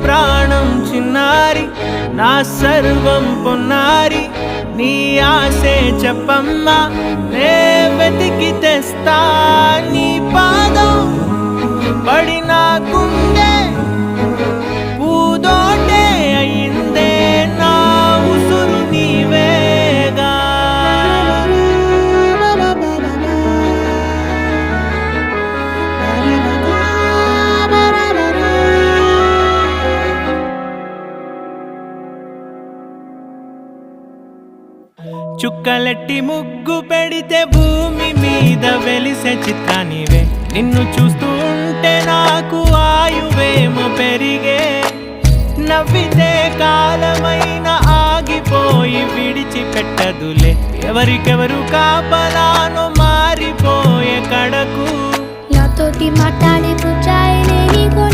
ప్రాణం చిన్నారి, నా సర్వం పొన్నారి, నీ ఆశే చెప్పమ్మా, నే వెతికి తెస్తా నీ పాదం పడిన గుండె పూదోటే అయిందే, నా ఉసురు నీవేగా. చుక్కలెట్టి ముగ్గు పెడితే భూమి మీద వెలిసే చిత్రానివే, నిన్ను చూస్తూ ఉంటే నాకు ఆయువేమో పెరిగే. నవ్వితే కాలమైన ఆగిపోయి విడిచిపెట్టదులే, ఎవరికెవరు కాపలానో మారిపోయే కడకు. నాతోటి మాట్లాడే పుచ్చాయిలే నీకు